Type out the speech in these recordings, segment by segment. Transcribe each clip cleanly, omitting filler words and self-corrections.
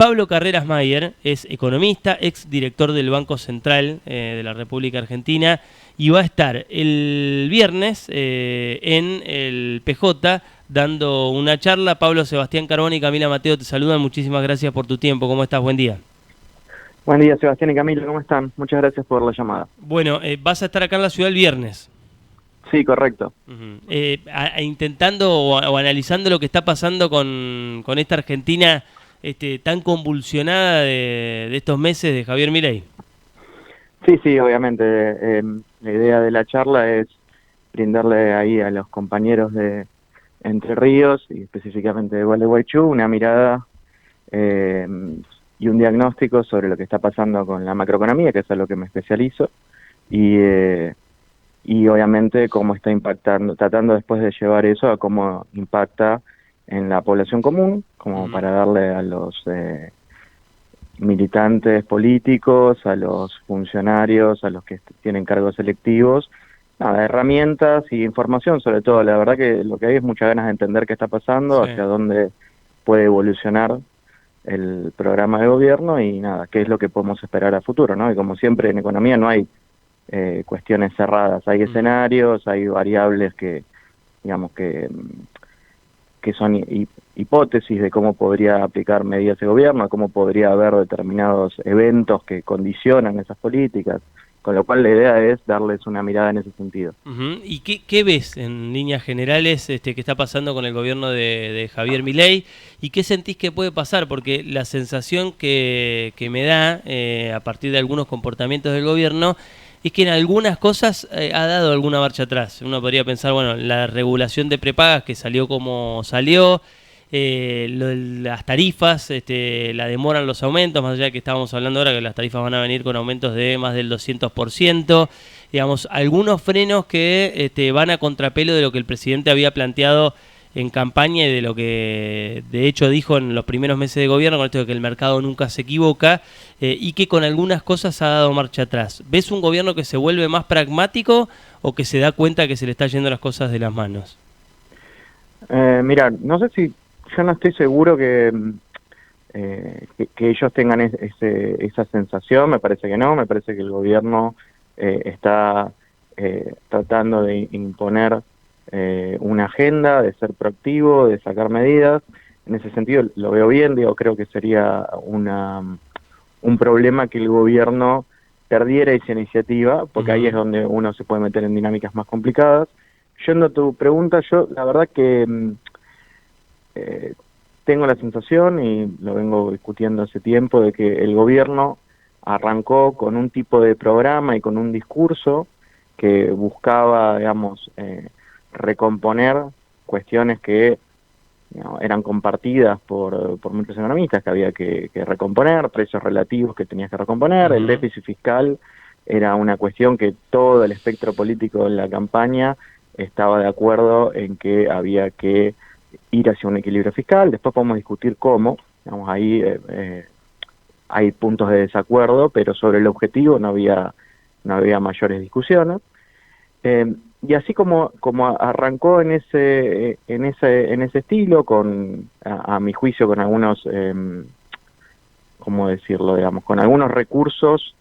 Pablo Carreras Mayer es economista, ex director del Banco Central de la República Argentina, y va a estar el viernes en el PJ dando una charla. Pablo, Sebastián Carbone y Camila Mateo te saludan. Muchísimas gracias por tu tiempo. ¿Cómo estás? Buen día. Buen día, Sebastián y Camilo, ¿cómo están? Muchas gracias por la llamada. Bueno, vas a estar acá en la ciudad el viernes. Sí, correcto. Intentando o analizando lo que está pasando con esta Argentina tan convulsionada de estos meses de Javier Milei. Sí, obviamente. La idea de la charla es brindarle ahí a los compañeros de Entre Ríos y específicamente de Gualeguaychú una mirada y un diagnóstico sobre lo que está pasando con la macroeconomía, que es a lo que me especializo, y obviamente cómo está impactando, tratando después de llevar eso a cómo impacta en la población común, como para darle a los militantes políticos, a los funcionarios, a los que tienen cargos electivos, nada, herramientas y información sobre todo. La verdad que lo que hay es muchas ganas de entender qué está pasando, Sí. hacia dónde puede evolucionar el programa de gobierno y nada, qué es lo que podemos esperar a futuro, ¿no? Y como siempre en economía no hay cuestiones cerradas, hay escenarios, hay variables que, digamos, que son hipótesis de cómo podría aplicar medidas de gobierno, cómo podría haber determinados eventos que condicionan esas políticas, con lo cual la idea es darles una mirada en ese sentido. ¿Y qué ves en líneas generales que está pasando con el gobierno de Javier Milei? ¿Y qué sentís que puede pasar? Porque la sensación que me da a partir de algunos comportamientos del gobierno es que en algunas cosas ha dado alguna marcha atrás. Uno podría pensar, bueno, la regulación de prepagas que salió como salió, las tarifas, la demora en los aumentos, más allá de que estábamos hablando ahora que las tarifas van a venir con aumentos de más del 200%, digamos, algunos frenos que van a contrapelo de lo que el presidente había planteado en campaña y de lo que de hecho dijo en los primeros meses de gobierno, con esto de que el mercado nunca se equivoca, y que con algunas cosas ha dado marcha atrás. ¿Ves un gobierno que se vuelve más pragmático o que se da cuenta que se le está yendo las cosas de las manos? Mira, no sé si, yo no estoy seguro que ellos tengan esa sensación, me parece que no, me parece que el gobierno está tratando de imponer una agenda, de ser proactivo, de sacar medidas. En ese sentido lo veo bien, digo, creo que sería un problema que el gobierno perdiera esa iniciativa, porque ahí es donde uno se puede meter en dinámicas más complicadas. Yendo a tu pregunta, yo la verdad que tengo la sensación, y lo vengo discutiendo hace tiempo, de que el gobierno arrancó con un tipo de programa y con un discurso que buscaba, digamos, recomponer cuestiones que eran compartidas por muchos economistas, que había que recomponer, precios relativos que tenías que recomponer, el déficit fiscal era una cuestión que todo el espectro político en la campaña estaba de acuerdo en que había que ir hacia un equilibrio fiscal. Después podemos discutir cómo, digamos, ahí hay puntos de desacuerdo, pero sobre el objetivo no había mayores discusiones. Y así como arrancó en ese estilo, a mi juicio, con algunos, ¿cómo decirlo? Digamos, con algunos recursos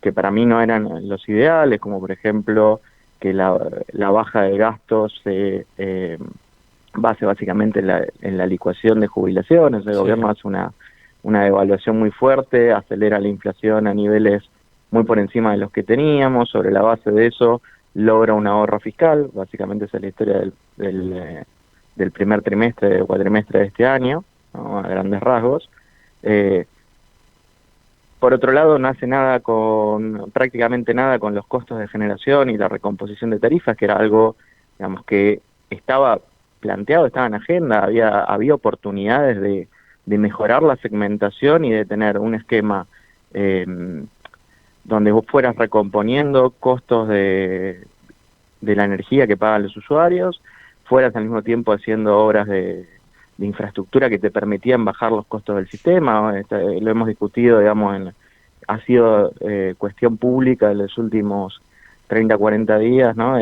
que para mí no eran los ideales, como por ejemplo que la baja de gastos se base básicamente en la licuación de jubilaciones. El gobierno hace una devaluación muy fuerte, acelera la inflación a niveles muy por encima de los que teníamos. Sobre la base de eso logra un ahorro fiscal, básicamente esa es la historia del primer trimestre o cuatrimestre de este año, ¿no? A grandes rasgos. Por otro lado, no hace prácticamente nada con los costos de generación y la recomposición de tarifas, que era algo, digamos, que estaba planteado, estaba en agenda, había oportunidades de mejorar la segmentación y de tener un esquema donde vos fueras recomponiendo costos de la energía que pagan los usuarios, fueras al mismo tiempo haciendo obras de infraestructura que te permitían bajar los costos del sistema. Lo hemos discutido, digamos, ha sido cuestión pública en los últimos 30, 40 días, ¿no?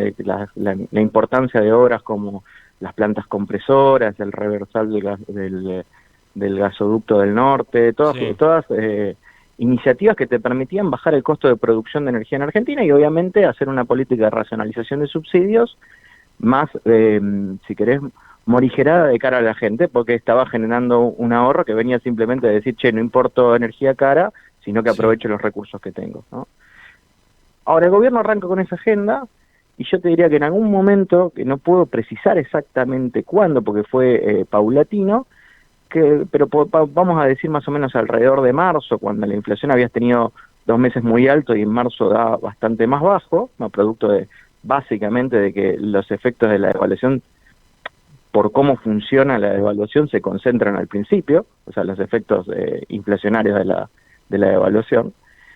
La importancia de obras como las plantas compresoras, el reversal del gasoducto del norte, todas iniciativas que te permitían bajar el costo de producción de energía en Argentina y obviamente hacer una política de racionalización de subsidios más, si querés, morigerada de cara a la gente, porque estaba generando un ahorro que venía simplemente de decir, che, no importo energía cara, sino que aprovecho los recursos que tengo, ¿no? Ahora, el gobierno arranca con esa agenda, y yo te diría que en algún momento, que no puedo precisar exactamente cuándo, porque fue paulatino, pero vamos a decir más o menos alrededor de marzo, cuando la inflación había tenido 2 meses muy alto y en marzo da bastante más bajo, ¿no? Producto de básicamente de que los efectos de la devaluación, por cómo funciona la devaluación, se concentran al principio, o sea, los efectos inflacionarios de la devaluación.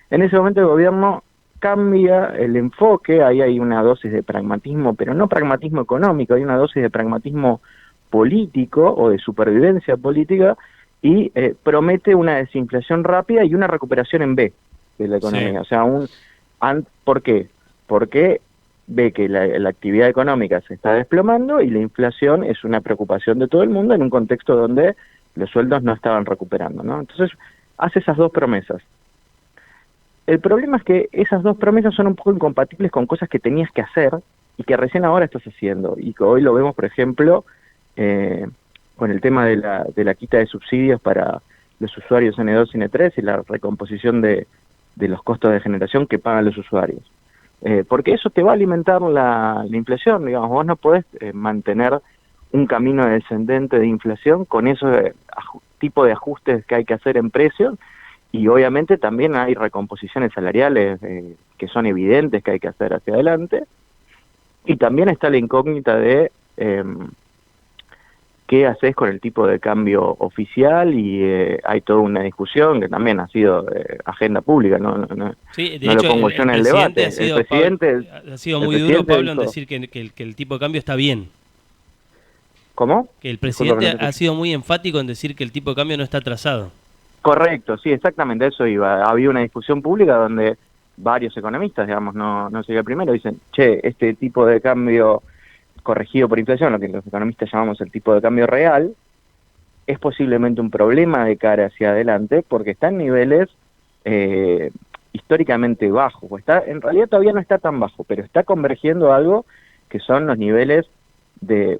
En ese momento el gobierno cambia el enfoque, ahí hay una dosis de pragmatismo, pero no pragmatismo económico, hay una dosis de pragmatismo político o de supervivencia política y promete una desinflación rápida y una recuperación en B de la economía. Sí. O sea, ¿por qué? Porque ve que la actividad económica se está desplomando y la inflación es una preocupación de todo el mundo en un contexto donde los sueldos no estaban recuperando, ¿no? Entonces, hace esas dos promesas. El problema es que esas dos promesas son un poco incompatibles con cosas que tenías que hacer y que recién ahora estás haciendo. Y que hoy lo vemos, por ejemplo, con el tema de la quita de subsidios para los usuarios N2 y N3 y la recomposición de los costos de generación que pagan los usuarios. Porque eso te va a alimentar la inflación, digamos, vos no podés mantener un camino descendente de inflación con ese tipo de ajustes que hay que hacer en precios, y obviamente también hay recomposiciones salariales que son evidentes que hay que hacer hacia adelante, y también está la incógnita de qué haces con el tipo de cambio oficial, y hay toda una discusión que también ha sido agenda pública, no sí, de hecho, lo pongo yo en el debate. El presidente ha sido muy duro, Pablo, en decir que el tipo de cambio está bien. ¿Cómo? Que el presidente ha sido muy enfático en decir que el tipo de cambio no está atrasado. Correcto, sí, exactamente, eso iba. Había una discusión pública donde varios economistas, digamos, no sería el primero, dicen, che, este tipo de cambio corregido por inflación, lo que los economistas llamamos el tipo de cambio real, es posiblemente un problema de cara hacia adelante porque está en niveles históricamente bajos. En realidad todavía no está tan bajo, pero está convergiendo a algo que son los niveles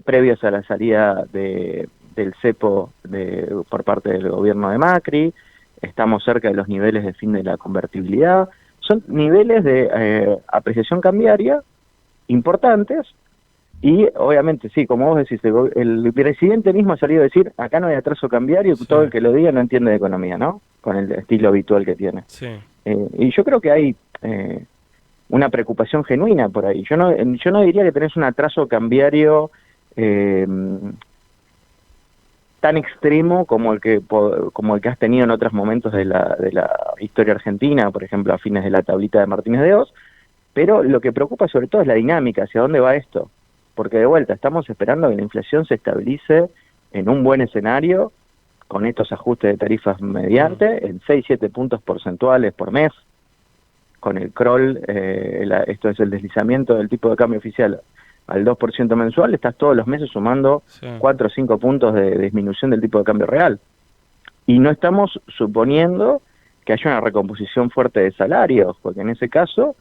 previos a la salida del cepo por parte del gobierno de Macri. Estamos cerca de los niveles de fin de la convertibilidad. Son niveles de apreciación cambiaria importantes. Y obviamente, sí, como vos decís, el presidente mismo ha salido a decir, acá no hay atraso cambiario, sí. Todo el que lo diga no entiende de economía, ¿no? Con el estilo habitual que tiene. Sí. Y yo creo que hay una preocupación genuina por ahí. Yo no diría que tenés un atraso cambiario tan extremo como el que has tenido en otros momentos de la historia argentina, por ejemplo, a fines de la tablita de Martínez de Oz, pero lo que preocupa sobre todo es la dinámica, hacia dónde va esto. Porque de vuelta, estamos esperando que la inflación se estabilice en un buen escenario, con estos ajustes de tarifas mediante, en 6-7 puntos porcentuales por mes, con el crawl, esto es el deslizamiento del tipo de cambio oficial, al 2% mensual, estás todos los meses sumando 4 o 5 puntos de disminución del tipo de cambio real. Y no estamos suponiendo que haya una recomposición fuerte de salarios, porque en ese caso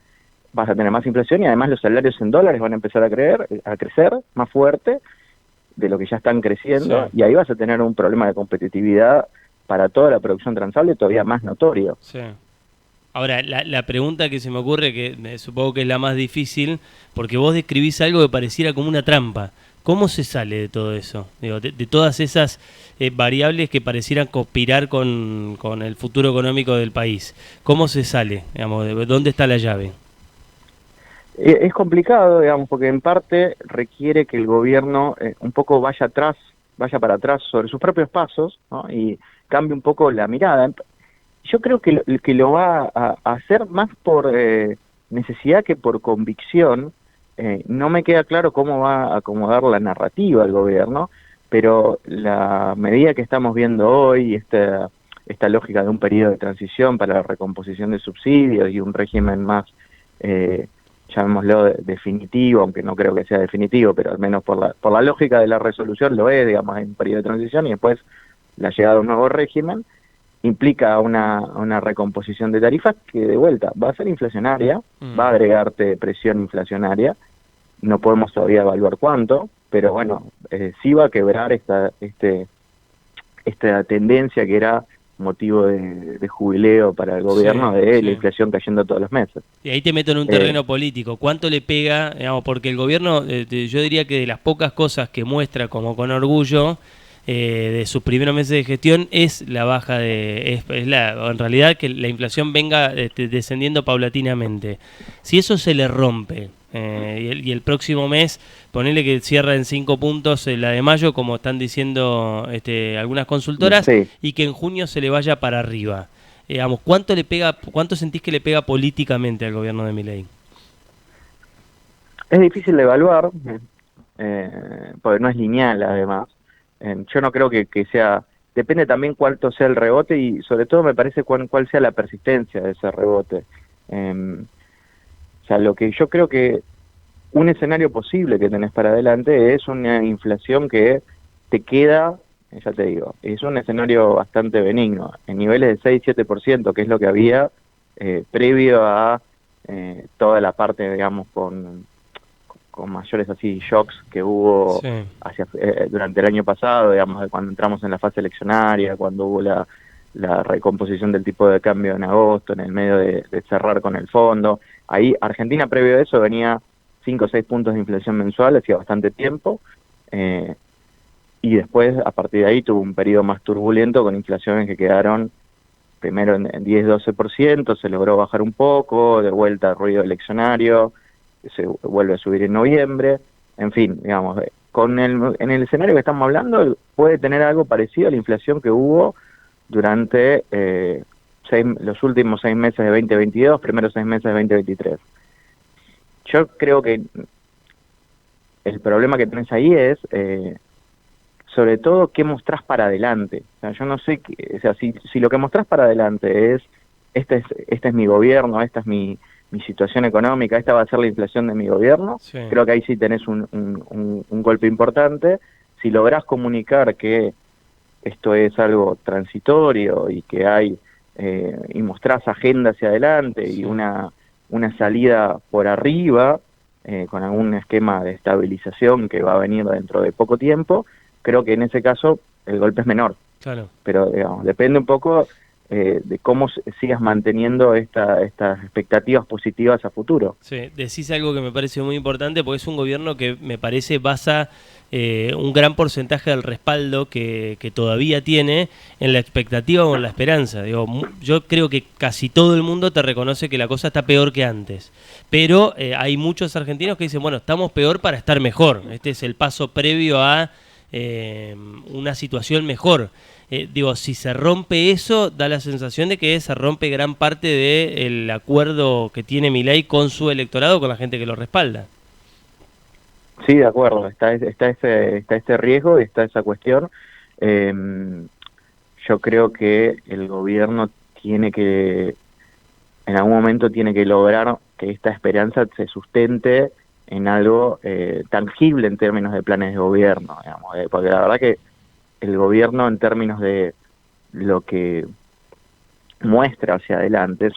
vas a tener más inflación y además los salarios en dólares van a empezar a crecer más fuerte de lo que ya están creciendo, y ahí vas a tener un problema de competitividad para toda la producción transable todavía más notorio. Sí. Ahora, la pregunta que se me ocurre, que supongo que es la más difícil, porque vos describís algo que pareciera como una trampa. ¿Cómo se sale de todo eso? Digo, de todas esas variables que parecieran conspirar con el futuro económico del país. ¿Cómo se sale? Digamos, ¿dónde está la llave? Es complicado, digamos, porque en parte requiere que el gobierno un poco vaya para atrás sobre sus propios pasos, ¿no? Y cambie un poco la mirada. Yo creo que lo va a hacer más por necesidad que por convicción. No me queda claro cómo va a acomodar la narrativa el gobierno, pero la medida que estamos viendo hoy, esta lógica de un periodo de transición para la recomposición de subsidios y un régimen más llamémoslo definitivo, aunque no creo que sea definitivo, pero al menos por la lógica de la resolución lo es, digamos, en un periodo de transición, y después la llegada de un nuevo régimen implica una recomposición de tarifas que de vuelta va a ser inflacionaria, va a agregarte presión inflacionaria, no podemos todavía evaluar cuánto, pero bueno, sí va a quebrar esta tendencia que era motivo de jubileo para el gobierno de la inflación cayendo todos los meses. Y ahí te meto en un terreno político. ¿Cuánto le pega? Digamos, porque el gobierno, yo diría que de las pocas cosas que muestra como con orgullo de sus primeros meses de gestión es la baja en realidad que la inflación venga descendiendo paulatinamente. Si eso se le rompe, y el próximo mes, ponele que cierra en 5 puntos la de mayo, como están diciendo algunas consultoras, y que en junio se le vaya para arriba. Digamos, ¿cuánto sentís que le pega políticamente al gobierno de Milei? Es difícil de evaluar, porque no es lineal además. Yo no creo que sea... Depende también cuánto sea el rebote y sobre todo me parece cuál sea la persistencia de ese rebote. O sea, lo que yo creo que un escenario posible que tenés para adelante es una inflación que te queda, ya te digo, es un escenario bastante benigno, en niveles de 6-7%, que es lo que había previo a toda la parte, digamos, con mayores así shocks que hubo durante el año pasado, digamos, cuando entramos en la fase eleccionaria, cuando hubo la recomposición del tipo de cambio en agosto, en el medio de cerrar con el fondo. Ahí Argentina previo a eso venía 5 o 6 puntos de inflación mensual, hacía bastante tiempo, y después a partir de ahí tuvo un periodo más turbulento con inflaciones que quedaron primero en 10-12%, se logró bajar un poco, de vuelta ruido eleccionario, se vuelve a subir en noviembre, en fin, digamos, en el escenario que estamos hablando puede tener algo parecido a la inflación que hubo durante los últimos 6 meses de 2022, primeros 6 meses de 2023. Yo creo que el problema que tenés ahí es, sobre todo, qué mostrás para adelante. O sea, yo no sé, o sea, si lo que mostrás para adelante es, este es mi gobierno, esta es mi situación económica, esta va a ser la inflación de mi gobierno, creo que ahí sí tenés un golpe importante. Si lográs comunicar que esto es algo transitorio y que hay, y mostrás agenda hacia adelante y una salida por arriba, con algún esquema de estabilización que va a venir dentro de poco tiempo, creo que en ese caso el golpe es menor. Claro. Pero digamos, depende un poco de cómo sigas manteniendo estas expectativas positivas a futuro. Sí, decís algo que me parece muy importante, porque es un gobierno que me parece basa un gran porcentaje del respaldo que todavía tiene en la expectativa o en la esperanza. Digo, yo creo que casi todo el mundo te reconoce que la cosa está peor que antes, pero hay muchos argentinos que dicen, bueno, estamos peor para estar mejor. Este es el paso previo a una situación mejor. Digo, si se rompe eso, da la sensación de que se rompe gran parte del acuerdo que tiene Milei con su electorado, con la gente que lo respalda. Sí, de acuerdo, está este riesgo y está esa cuestión. Yo creo que el gobierno en algún momento tiene que lograr que esta esperanza se sustente en algo tangible en términos de planes de gobierno, digamos, porque la verdad que el gobierno en términos de lo que muestra hacia adelante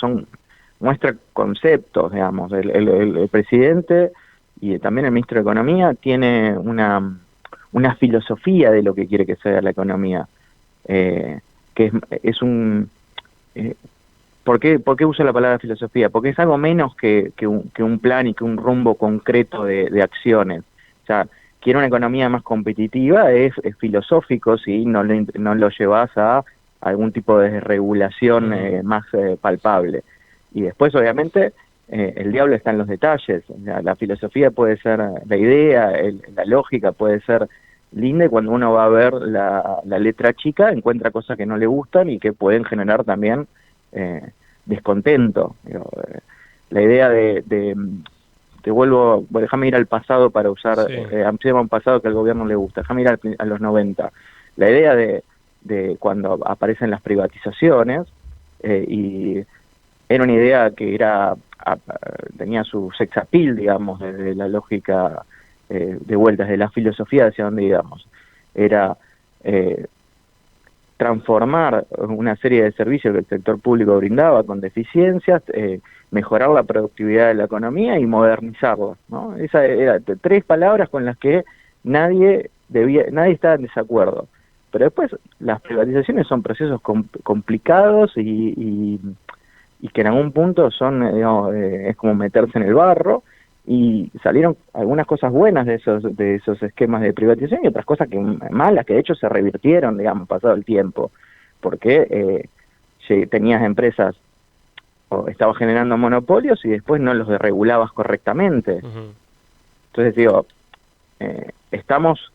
muestra conceptos, digamos, el presidente y también el ministro de Economía tiene una filosofía de lo que quiere que sea la economía, que es un... ¿Por qué uso la palabra filosofía? Porque es algo menos que un plan y que un rumbo concreto de acciones. O sea, quiere una economía más competitiva, es filosófico si no lo llevas a algún tipo de regulación más palpable. Y después, obviamente, el diablo está en los detalles. O sea, la filosofía puede ser la idea, la lógica puede ser linda, y cuando uno va a ver la letra chica encuentra cosas que no le gustan y que pueden generar también descontento. La idea déjame ir al pasado para usar, un pasado que al gobierno le gusta, déjame ir a los 90. La idea de cuando aparecen las privatizaciones, y era una idea que tenía su sex appeal, digamos, desde la lógica de vueltas, de la filosofía hacia donde íbamos. Era transformar una serie de servicios que el sector público brindaba con deficiencias, mejorar la productividad de la economía y modernizarla, ¿no? Esas eran tres palabras con las que nadie estaba en desacuerdo. Pero después las privatizaciones son procesos complicados y que en algún punto son, digamos, es como meterse en el barro, y salieron algunas cosas buenas de esos esquemas de privatización y otras cosas malas, que de hecho se revirtieron, digamos, pasado el tiempo, porque tenías empresas o estabas generando monopolios y después no los regulabas correctamente. Entonces digo, estamos,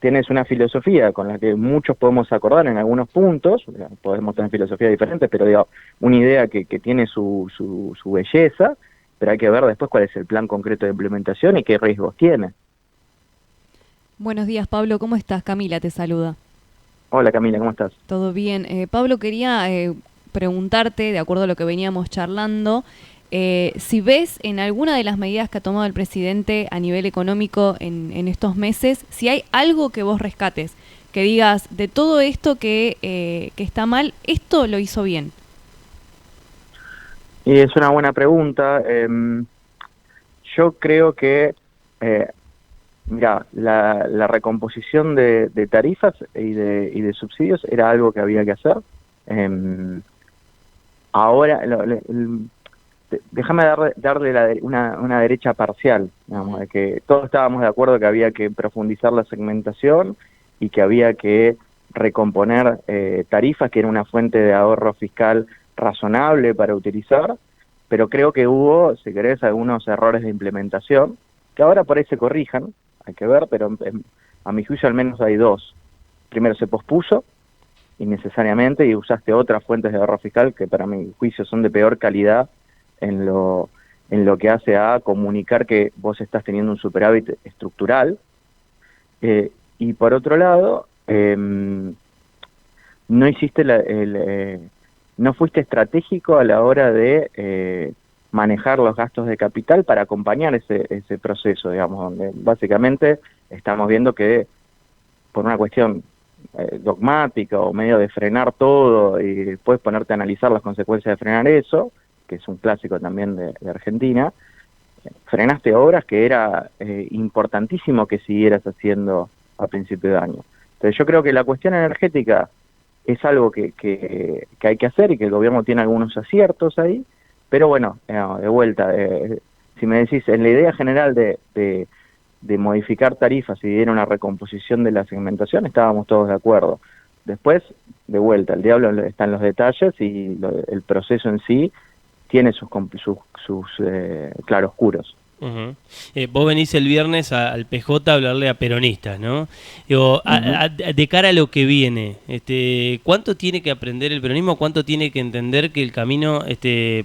tienes una filosofía con la que muchos podemos acordar en algunos puntos, podemos tener filosofías diferentes, pero digo, una idea que tiene su belleza, pero hay que ver después cuál es el plan concreto de implementación y qué riesgos tiene. Buenos días, Pablo, ¿cómo estás? Camila te saluda. Hola Camila, ¿cómo estás? Todo bien. Pablo, quería preguntarte, de acuerdo a lo que veníamos charlando, si ves en alguna de las medidas que ha tomado el presidente a nivel económico en estos meses, si hay algo que vos rescates, que digas, de todo esto que está mal, esto lo hizo bien. Y es una buena pregunta. Yo creo que, mira, la recomposición de tarifas y de subsidios era algo que había que hacer. Ahora, déjame darle una derecha parcial, digamos, de que todos estábamos de acuerdo que había que profundizar la segmentación y que había que recomponer tarifas, que era una fuente de ahorro fiscal razonable para utilizar, pero creo que hubo, si querés, algunos errores de implementación, que ahora por ahí se corrijan, hay que ver, pero a mi juicio al menos hay dos. Primero, se pospuso innecesariamente y usaste otras fuentes de ahorro fiscal que para mi juicio son de peor calidad en lo que hace a comunicar que vos estás teniendo un superávit estructural. Y por otro lado, no hiciste no fuiste estratégico a la hora de manejar los gastos de capital para acompañar ese proceso, digamos, donde básicamente estamos viendo que por una cuestión dogmática o medio de frenar todo y después ponerte a analizar las consecuencias de frenar eso, que es un clásico también de Argentina, frenaste obras que era importantísimo que siguieras haciendo a principio de año. Entonces yo creo que la cuestión energética es algo que hay que hacer y que el gobierno tiene algunos aciertos ahí, pero bueno, de vuelta, si me decís, en la idea general de modificar tarifas y de una recomposición de la segmentación, estábamos todos de acuerdo. Después, de vuelta, el diablo está en los detalles y el proceso en sí tiene sus claroscuros. Vos venís el viernes al PJ a hablarle a peronistas, ¿no? Digo, de cara a lo que viene, ¿cuánto tiene que aprender el peronismo? ¿Cuánto tiene que entender que el camino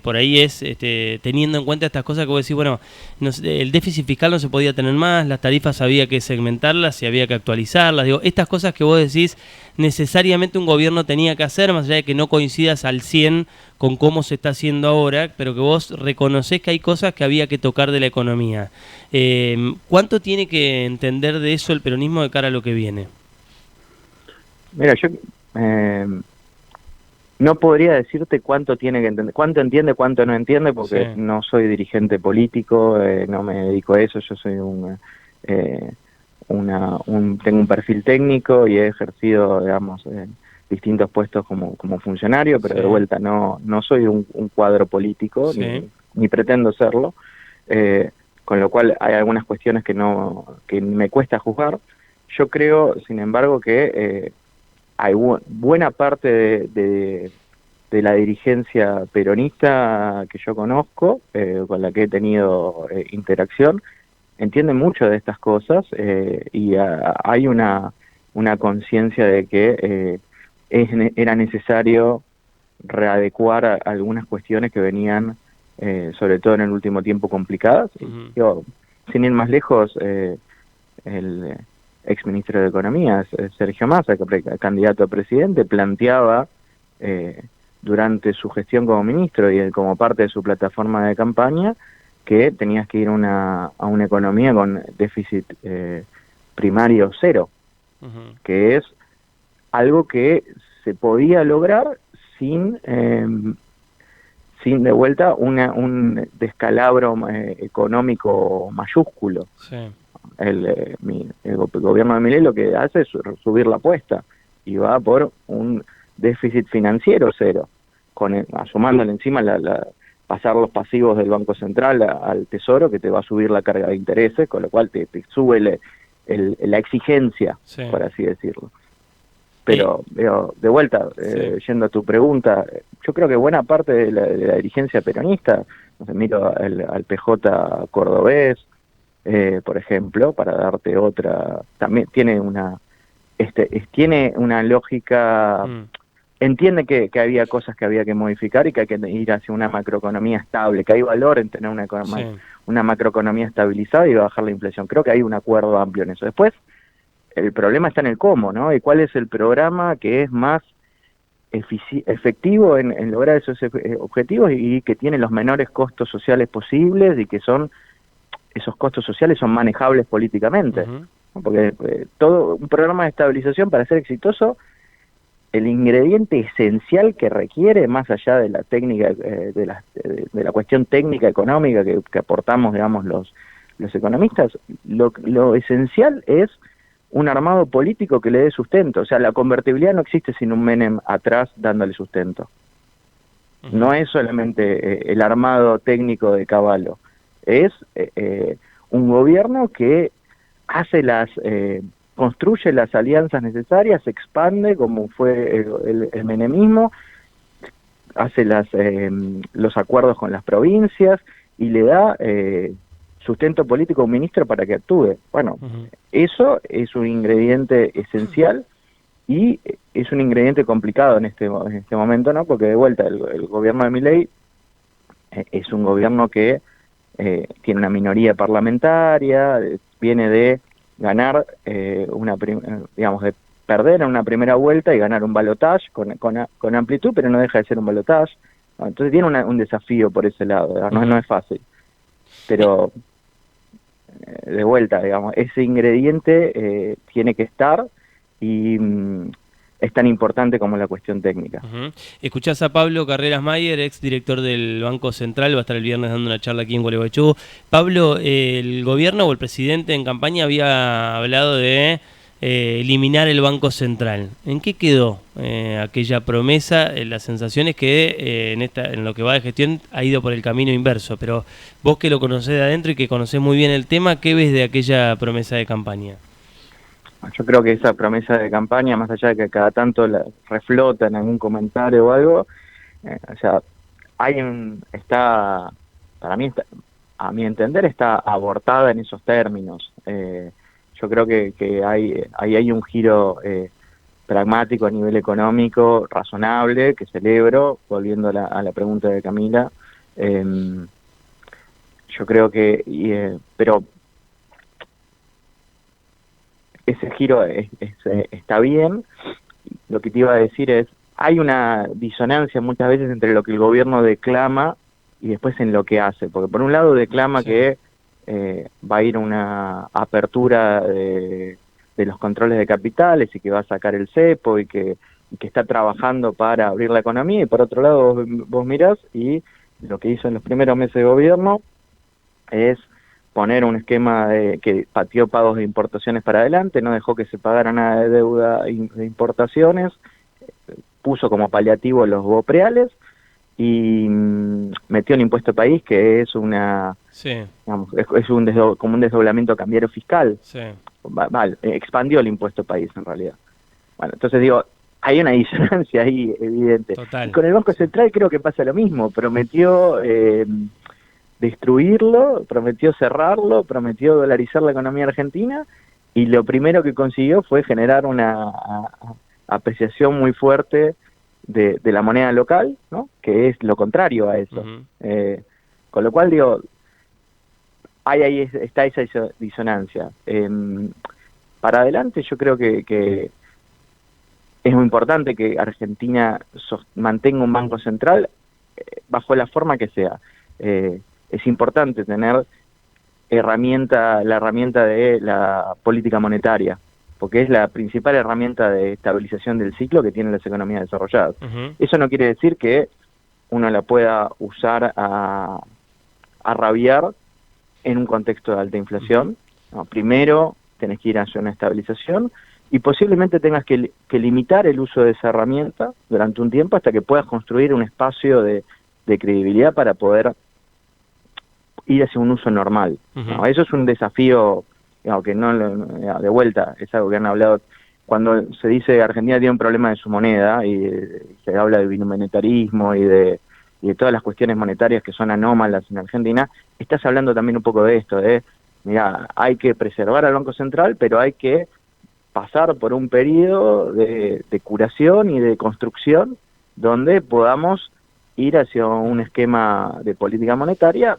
por ahí es, teniendo en cuenta estas cosas que vos decís, bueno, el déficit fiscal no se podía tener más, las tarifas había que segmentarlas y había que actualizarlas? Digo, estas cosas que vos decís necesariamente un gobierno tenía que hacer, más allá de que no coincidas al 100 con cómo se está haciendo ahora, pero que vos reconocés que hay cosas que había que tocar de la economía. ¿Cuánto tiene que entender de eso el peronismo de cara a lo que viene? Mira, yo no podría decirte cuánto tiene que entender, cuánto entiende, cuánto no entiende, porque sí, no soy dirigente político, no me dedico a eso, yo soy tengo un perfil técnico y he ejercido, digamos, distintos puestos como funcionario, pero sí, de vuelta no soy un cuadro político, sí, ni pretendo serlo, con lo cual hay algunas cuestiones que me cuesta juzgar. Yo creo, sin embargo, que hay buena parte de la dirigencia peronista que yo conozco, con la que he tenido interacción, entienden mucho de estas cosas y hay una conciencia de que era necesario readecuar algunas cuestiones que venían, sobre todo en el último tiempo, complicadas. Yo, sin ir más lejos, el exministro de Economía, Sergio Massa, candidato a presidente, planteaba durante su gestión como ministro y como parte de su plataforma de campaña que tenías que ir a una economía con déficit primario cero, que es algo que se podía lograr sin de vuelta un descalabro económico mayúsculo. Sí. El gobierno de Milei lo que hace es subir la apuesta y va por un déficit financiero cero, sumándole encima pasar los pasivos del Banco Central al Tesoro, que te va a subir la carga de intereses, con lo cual te sube la exigencia, sí, por así decirlo. Pero de vuelta, sí, yendo a tu pregunta, yo creo que buena parte de la dirigencia peronista, no sé, miro al PJ cordobés, por ejemplo, para darte otra, también tiene una lógica, entiende que había cosas que había que modificar y que hay que ir hacia una macroeconomía estable, que hay valor en tener una macroeconomía estabilizada y bajar la inflación. Creo que hay un acuerdo amplio en eso. Después, el problema está en el cómo, ¿no? Y cuál es el programa que es más efectivo en lograr esos objetivos y que tiene los menores costos sociales posibles y que esos costos sociales son manejables políticamente. ¿No? Porque todo un programa de estabilización, para ser exitoso, el ingrediente esencial que requiere, más allá de la técnica, de la cuestión técnica económica que aportamos, digamos, los economistas, lo esencial es un armado político que le dé sustento. O sea, la convertibilidad no existe sin un Menem atrás dándole sustento. No es solamente el armado técnico de Cavallo, es un gobierno que hace construye las alianzas necesarias, se expande como fue el menemismo, hace los acuerdos con las provincias y le da sustento político a un ministro para que actúe. Bueno, eso es un ingrediente esencial y es un ingrediente complicado en este momento, ¿no? Porque de vuelta el gobierno de Milei es un gobierno que tiene una minoría parlamentaria, viene de ganar digamos, de perder en una primera vuelta y ganar un balotaje con amplitud, pero no deja de ser un balotaje. Entonces tiene un desafío por ese lado, no es fácil. Pero de vuelta, digamos, ese ingrediente tiene que estar y es tan importante como la cuestión técnica. Escuchás a Pablo Carreras Mayer, ex director del Banco Central, va a estar el viernes dando una charla aquí en Gualeguaychú. Pablo, el gobierno o el presidente en campaña había hablado de eliminar el Banco Central. ¿En qué quedó aquella promesa? La sensación es que en lo que va de gestión ha ido por el camino inverso, pero vos que lo conocés de adentro y que conocés muy bien el tema, ¿qué ves de aquella promesa de campaña? Yo creo que esa promesa de campaña, más allá de que cada tanto la reflota en algún comentario o algo, o sea, para mí, a mi entender, está abortada en esos términos. Yo creo que ahí hay un giro pragmático a nivel económico, razonable, que celebro, volviendo a la pregunta de Camila. Yo creo que, pero ese giro está bien. Lo que te iba a decir es, hay una disonancia muchas veces entre lo que el gobierno declama y después en lo que hace, porque por un lado declama que va a ir a una apertura de los controles de capitales y que va a sacar el cepo y que está trabajando para abrir la economía, y por otro lado vos mirás y lo que hizo en los primeros meses de gobierno es poner un esquema que pateó pagos de importaciones para adelante, no dejó que se pagara nada de deuda de importaciones, puso como paliativo los bopreales y metió el impuesto país, que es digamos, es como un desdoblamiento cambiario fiscal. Expandió el impuesto país en realidad. Bueno, entonces digo, hay una disonancia ahí evidente. Total. Y con el Banco Central creo que pasa lo mismo, prometió destruirlo, prometió cerrarlo, prometió dolarizar la economía argentina, y lo primero que consiguió fue generar una apreciación muy fuerte de la moneda local, ¿no? Que es lo contrario a eso. Con lo cual digo, ahí está esa disonancia. Para adelante yo creo que es muy importante que Argentina mantenga un banco central bajo la forma que sea. Es importante tener la herramienta de la política monetaria, porque es la principal herramienta de estabilización del ciclo que tienen las economías desarrolladas. Eso no quiere decir que uno la pueda usar a rabiar en un contexto de alta inflación. No, primero tenés que ir hacia una estabilización y posiblemente tengas que limitar el uso de esa herramienta durante un tiempo hasta que puedas construir un espacio de credibilidad para poder ir hacia un uso normal. ¿No? Eso es un desafío, digamos, que no, de vuelta, es algo que han hablado. Cuando se dice que Argentina tiene un problema de su moneda y se habla de bimonetarismo y de todas las cuestiones monetarias que son anómalas en Argentina, estás hablando también un poco de esto, mira, hay que preservar al Banco Central, pero hay que pasar por un periodo de curación y de construcción donde podamos ir hacia un esquema de política monetaria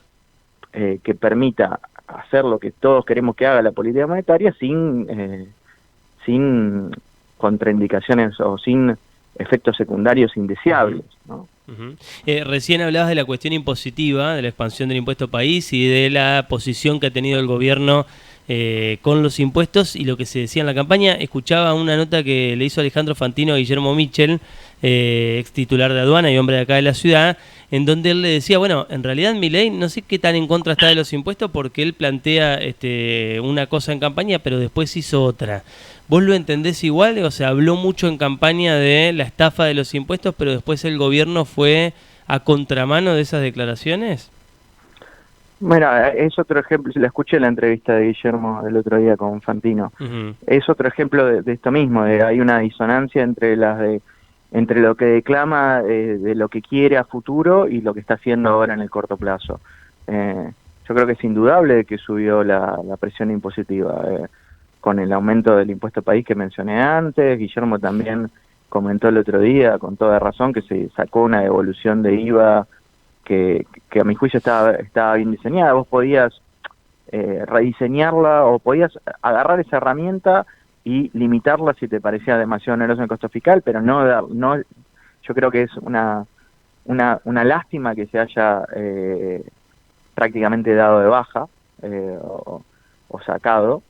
que permita hacer lo que todos queremos que haga la política monetaria sin contraindicaciones o sin efectos secundarios indeseables, ¿no? Recién hablabas de la cuestión impositiva, de la expansión del impuesto país y de la posición que ha tenido el gobierno con los impuestos y lo que se decía en la campaña. Escuchaba una nota que le hizo Alejandro Fantino a Guillermo Michel, ex titular de aduana y hombre de acá de la ciudad, en donde él le decía, bueno, en realidad Milei no sé qué tan en contra está de los impuestos porque él plantea una cosa en campaña pero después hizo otra. ¿Vos lo entendés igual? O sea, habló mucho en campaña de la estafa de los impuestos, pero después el gobierno fue a contramano de esas declaraciones. Mira, es otro ejemplo, la escuché en la entrevista de Guillermo el otro día con Fantino, es otro ejemplo de esto mismo, hay una disonancia entre entre lo que declama de lo que quiere a futuro y lo que está haciendo ahora en el corto plazo. Yo creo que es indudable que subió la presión impositiva, con el aumento del impuesto país que mencioné antes. Guillermo también comentó el otro día, con toda razón, que se sacó una devolución de IVA que a mi juicio estaba bien diseñada. Vos podías rediseñarla o podías agarrar esa herramienta y limitarla si te parecía demasiado oneroso en el costo fiscal, pero no yo creo que es una lástima que se haya prácticamente dado de baja o sacado.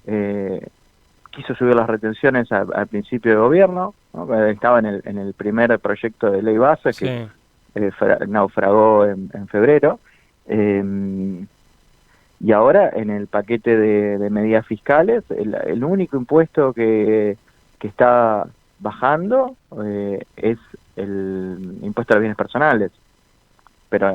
Quiso subir las retenciones al principio de gobierno, ¿no? Estaba en el primer proyecto de ley base que naufragó en febrero, y ahora en el paquete de medidas fiscales el único impuesto que está bajando es el impuesto a los bienes personales, pero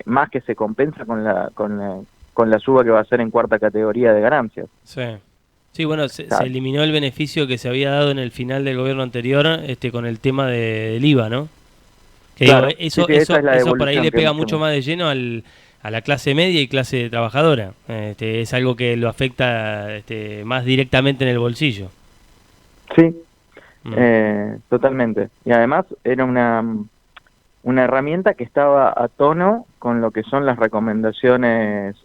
más que se compensa con la suba que va a hacer en cuarta categoría de ganancias. Sí, bueno, se eliminó el beneficio que se había dado en el final del gobierno anterior con el tema del IVA, ¿no? Que claro, digo, eso por ahí le pega mucho más de lleno a la clase media y clase trabajadora. Es algo que lo afecta más directamente en el bolsillo. Sí, totalmente. Y además era una herramienta que estaba a tono con lo que son las recomendaciones,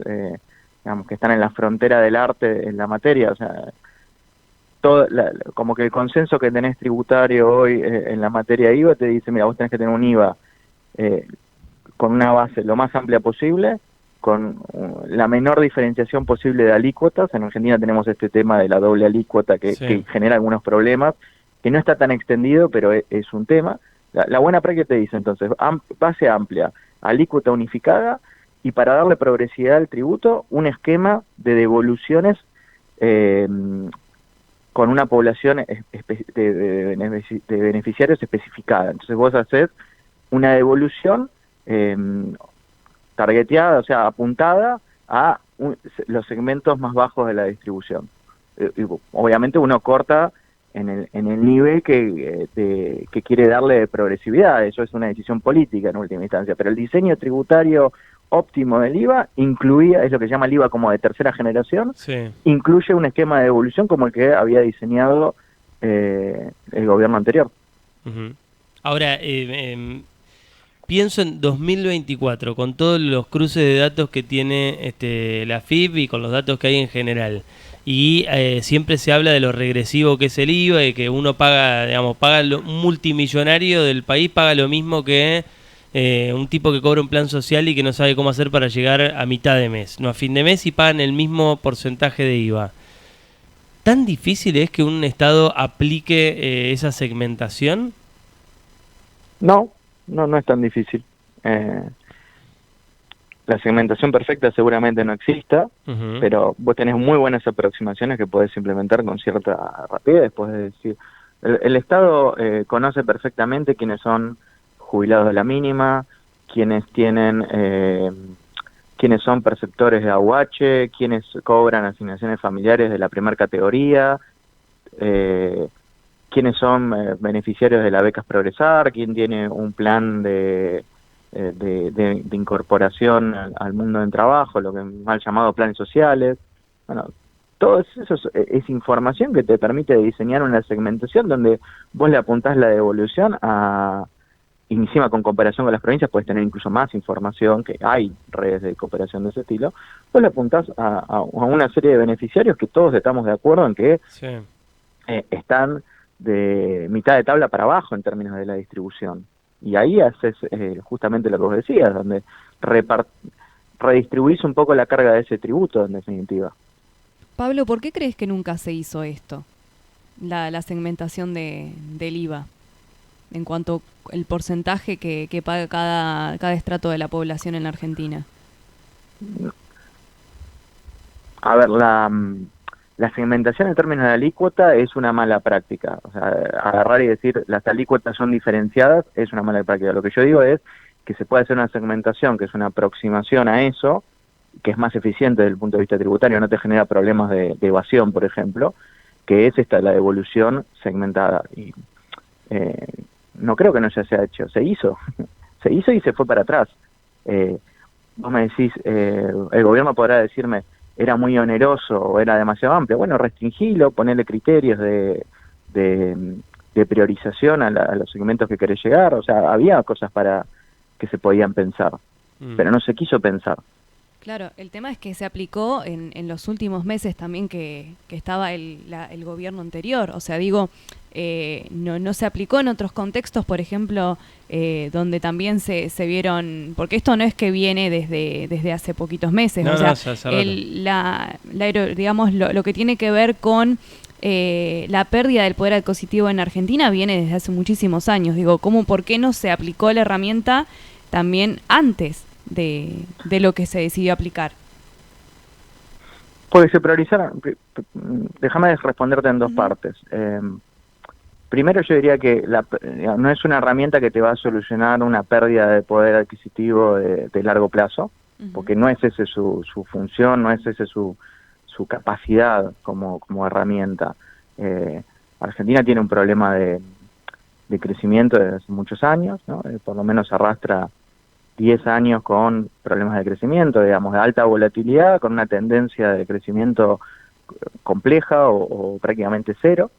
digamos, que están en la frontera del arte en la materia. O sea, como que el consenso que tenés tributario hoy en la materia IVA te dice, mira, vos tenés que tener un IVA con una base lo más amplia posible, con la menor diferenciación posible de alícuotas. En Argentina tenemos este tema de la doble alícuota que genera algunos problemas, que no está tan extendido, pero es un tema. La buena práctica te dice entonces, base amplia, alícuota unificada, y para darle progresividad al tributo, un esquema de devoluciones con una población de beneficiarios especificada. Entonces vos haces una devolución targeteada, o sea, apuntada a los segmentos más bajos de la distribución. Obviamente uno corta en el nivel que quiere darle progresividad. Eso es una decisión política en última instancia, pero el diseño tributario óptimo del IVA es lo que se llama el IVA como de tercera generación, incluye un esquema de devolución como el que había diseñado el gobierno anterior. Ahora, pienso en 2024, con todos los cruces de datos que tiene la FIP y con los datos que hay en general. Y siempre se habla de lo regresivo que es el IVA y que uno paga, un multimillonario del país paga lo mismo que un tipo que cobra un plan social y que no sabe cómo hacer para llegar a mitad de mes, no a fin de mes, y pagan el mismo porcentaje de IVA. ¿Tan difícil es que un Estado aplique esa segmentación? No, no es tan difícil. La segmentación perfecta seguramente no exista, pero vos tenés muy buenas aproximaciones que podés implementar con cierta rapidez. Podés decir, el Estado conoce perfectamente quiénes son jubilados de la mínima, quiénes son perceptores de AUH, quiénes cobran asignaciones familiares de la primera categoría, quiénes son beneficiarios de las becas Progresar, quién tiene un plan de incorporación al mundo del trabajo, lo que mal llamado planes sociales. Bueno, todo eso es información que te permite diseñar una segmentación donde vos le apuntás la devolución y encima con comparación con las provincias puedes tener incluso más información, que hay redes de cooperación de ese estilo. Vos le apuntás a una serie de beneficiarios que todos estamos de acuerdo en que están de mitad de tabla para abajo en términos de la distribución. Y ahí haces justamente lo que vos decías, donde redistribuís un poco la carga de ese tributo, en definitiva. Pablo, ¿por qué crees que nunca se hizo esto? La segmentación del IVA, en cuanto al porcentaje que paga cada estrato de la población en la Argentina. A ver, la segmentación en términos de alícuota es una mala práctica. O sea, agarrar y decir las alícuotas son diferenciadas es una mala práctica. Lo que yo digo es que se puede hacer una segmentación que es una aproximación a eso, que es más eficiente desde el punto de vista tributario, no te genera problemas de evasión, por ejemplo, que es la devolución segmentada. Y no creo que no ya se ha hecho, se hizo y se fue para atrás. Vos me decís, el gobierno podrá decirme, era muy oneroso o era demasiado amplio. Bueno, restringilo, ponerle criterios de priorización a los segmentos que querés llegar. O sea, había cosas para que se podían pensar, pero no se quiso pensar. Claro, el tema es que se aplicó en los últimos meses también que estaba el gobierno anterior. O sea, digo, no se aplicó en otros contextos, por ejemplo, donde también se vieron, porque esto no es que viene desde hace poquitos meses, no, o sea, digamos, lo que tiene que ver con la pérdida del poder adquisitivo en Argentina viene desde hace muchísimos años. Digo, ¿por qué no se aplicó la herramienta también antes de lo que se decidió aplicar? Porque se priorizaron. Déjame responderte en dos partes. Primero yo diría que no es una herramienta que te va a solucionar una pérdida de poder adquisitivo de largo plazo, porque no es ese su función, no es ese su capacidad como herramienta. Argentina tiene un problema de crecimiento desde hace muchos años, ¿no? Por lo menos arrastra 10 años con problemas de crecimiento, digamos, de alta volatilidad, con una tendencia de crecimiento compleja o prácticamente cero.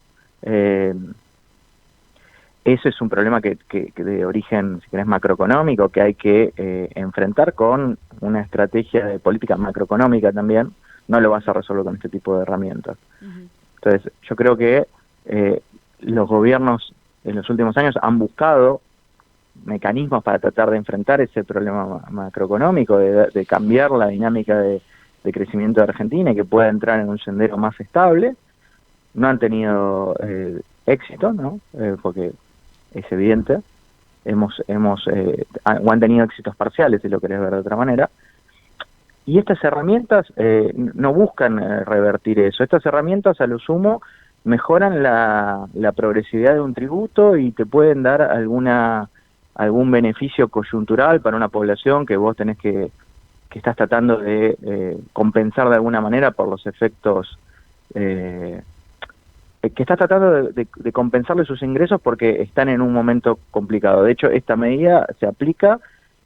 Ese es un problema que de origen, si querés, macroeconómico, que hay que enfrentar con una estrategia de política macroeconómica también. No lo vas a resolver con este tipo de herramientas. Entonces, yo creo que los gobiernos en los últimos años han buscado mecanismos para tratar de enfrentar ese problema macroeconómico, de cambiar la dinámica de crecimiento de Argentina y que pueda entrar en un sendero más estable. No han tenido éxito, ¿no? Porque es evidente, o han tenido éxitos parciales, si lo querés ver de otra manera. Y estas herramientas no buscan revertir eso. Estas herramientas, a lo sumo, mejoran la progresividad de un tributo y te pueden dar algún beneficio coyuntural para una población que vos tenés que estás tratando de compensar de alguna manera por los efectos, que estás tratando de compensarle sus ingresos porque están en un momento complicado. De hecho, esta medida se aplica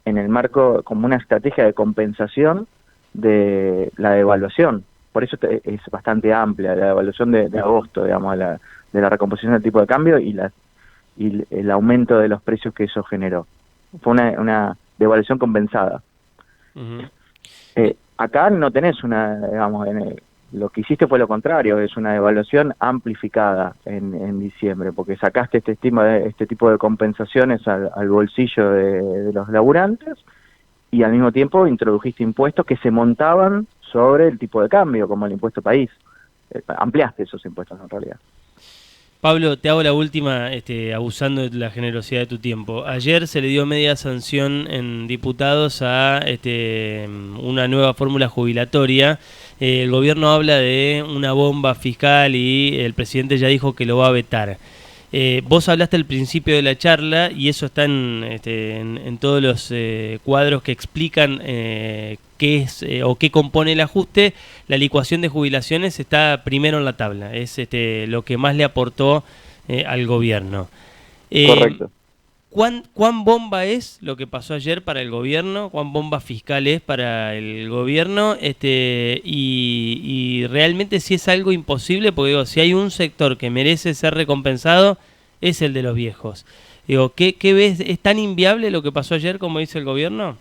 en el marco como una estrategia de compensación de la devaluación. Por eso es bastante amplia la devaluación de agosto, digamos, de la recomposición del tipo de cambio y el aumento de los precios que eso generó. Fue una devaluación compensada. Acá no tenés digamos, lo que hiciste fue lo contrario, es una devaluación amplificada en diciembre, porque sacaste este tipo de compensaciones al bolsillo de los laburantes y al mismo tiempo introdujiste impuestos que se montaban sobre el tipo de cambio, como el impuesto país. ampliaste esos impuestos en realidad. Pablo, te hago la última, abusando de la generosidad de tu tiempo. Ayer se le dio media sanción en diputados a una nueva fórmula jubilatoria. El gobierno habla de una bomba fiscal y el presidente ya dijo que lo va a vetar. Vos hablaste al principio de la charla y eso está en todos los cuadros que explican qué es o qué compone el ajuste. La licuación de jubilaciones está primero en la tabla, es lo que más le aportó al gobierno. Correcto. ¿Cuán bomba es lo que pasó ayer para el gobierno? ¿Cuán bomba fiscal es para el gobierno? Y realmente si es algo imposible, porque digo, si hay un sector que merece ser recompensado, es el de los viejos. Digo, ¿qué ves? ¿Es tan inviable lo que pasó ayer como dice el gobierno?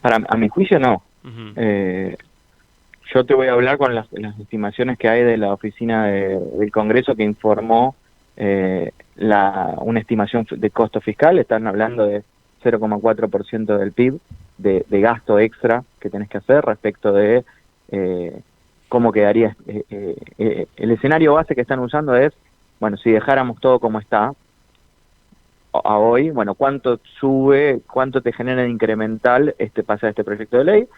A mi juicio no. Yo te voy a hablar con las estimaciones que hay de la oficina del Congreso que informó una estimación de costo fiscal. Están hablando de 0,4% del PIB de gasto extra que tenés que hacer respecto de cómo quedaría. El escenario base que están usando es, bueno, si dejáramos todo como está a hoy, bueno, cuánto sube, cuánto te genera de incremental pasa este proyecto de ley,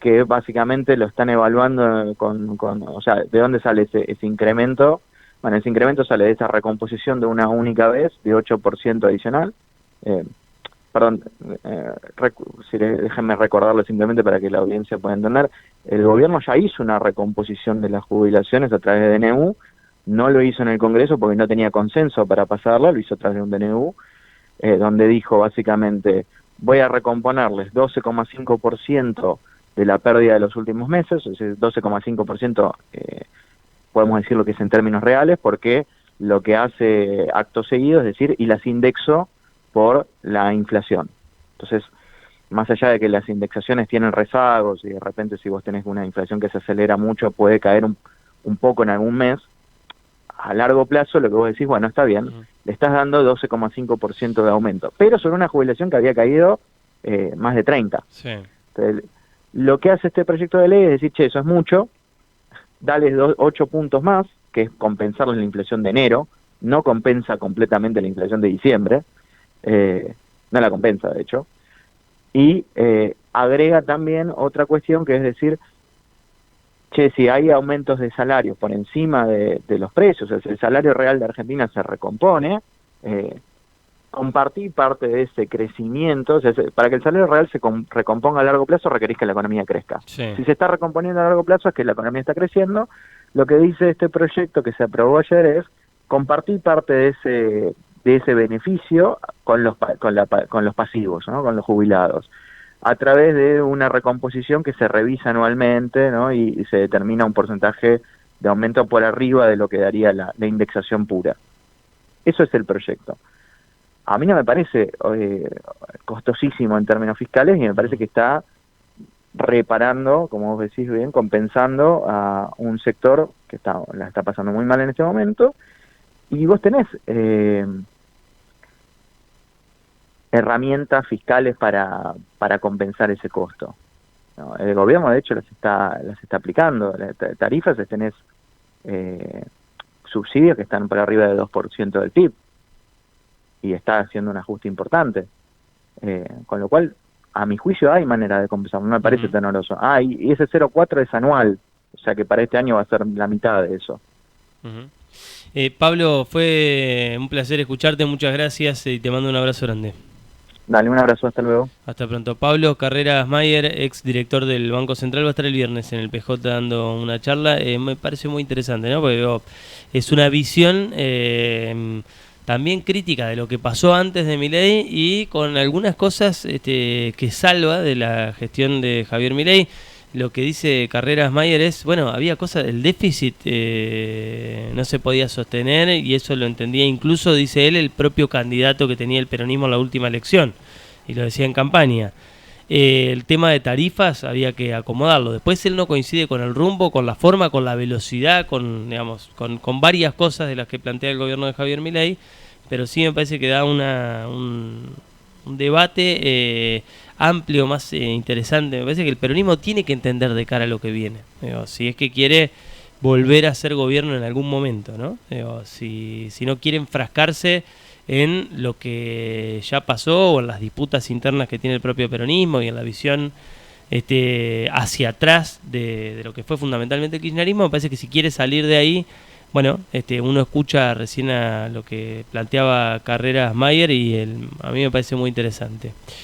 que básicamente lo están evaluando o sea, ¿de dónde sale ese incremento? Bueno, ese incremento sale de esa recomposición de una única vez, de 8% adicional. Déjenme recordarlo simplemente para que la audiencia pueda entender. El gobierno ya hizo una recomposición de las jubilaciones a través de DNU, no lo hizo en el Congreso porque no tenía consenso para pasarlo, lo hizo a través de un DNU, donde dijo básicamente, voy a recomponerles 12,5% de la pérdida de los últimos meses, es decir, 12,5% podemos decir lo que es en términos reales, porque lo que hace acto seguido es decir, y las indexo por la inflación. Entonces, más allá de que las indexaciones tienen rezagos y de repente si vos tenés una inflación que se acelera mucho puede caer un poco en algún mes, a largo plazo lo que vos decís, bueno, está bien, le estás dando 12,5% de aumento, pero sobre una jubilación que había caído más de 30%. Sí. Entonces, lo que hace este proyecto de ley es decir, che, eso es mucho, dale 8 puntos más, que es compensarles la inflación de enero, no compensa completamente la inflación de diciembre, no la compensa de hecho, y agrega también otra cuestión que es decir, che, si hay aumentos de salarios por encima de los precios, o sea, si el salario real de Argentina se recompone, compartir parte de ese crecimiento, o sea, para que el salario real se recomponga a largo plazo requerís que la economía crezca. Sí. Si se está recomponiendo a largo plazo es que la economía está creciendo. Lo que dice este proyecto que se aprobó ayer es compartir parte de ese beneficio con los pasivos, ¿no? Con los jubilados, a través de una recomposición que se revisa anualmente, ¿no? y se determina un porcentaje de aumento por arriba de lo que daría la indexación pura. Eso es el proyecto. A mí no me parece costosísimo en términos fiscales y me parece que está reparando, como vos decís bien, compensando a un sector que la está pasando muy mal en este momento, y vos tenés herramientas fiscales para compensar ese costo, ¿no? El gobierno de hecho las está aplicando, tarifas, tenés subsidios que están por arriba del 2% del PIB y está haciendo un ajuste importante, con lo cual a mi juicio hay manera de compensar, no me parece tan oneroso. Y ese 0,4 es anual, o sea que para este año va a ser la mitad de eso. Pablo, fue un placer escucharte, muchas gracias y te mando un abrazo grande. Dale, un abrazo, hasta luego. Hasta pronto. Pablo Carreras Mayer, ex director del Banco Central, va a estar el viernes en el PJ dando una charla. Me parece muy interesante, ¿no? Porque es una visión también crítica de lo que pasó antes de Milei y con algunas cosas que salva de la gestión de Javier Milei. Lo que dice Carreras Mayer es, bueno, había cosas, el déficit no se podía sostener y eso lo entendía incluso, dice él, el propio candidato que tenía el peronismo en la última elección, y lo decía en campaña. El tema de tarifas había que acomodarlo. Después él no coincide con el rumbo, con la forma, con la velocidad, con varias cosas de las que plantea el gobierno de Javier Milei, pero sí me parece que da un debate amplio, más interesante. Me parece que el peronismo tiene que entender de cara a lo que viene. Si es que quiere volver a ser gobierno en algún momento, ¿no? Si no quiere enfrascarse en lo que ya pasó o en las disputas internas que tiene el propio peronismo y en la visión hacia atrás de lo que fue fundamentalmente el kirchnerismo, me parece que si quiere salir de ahí, bueno, uno escucha recién a lo que planteaba Carreras Mayer y a mí me parece muy interesante.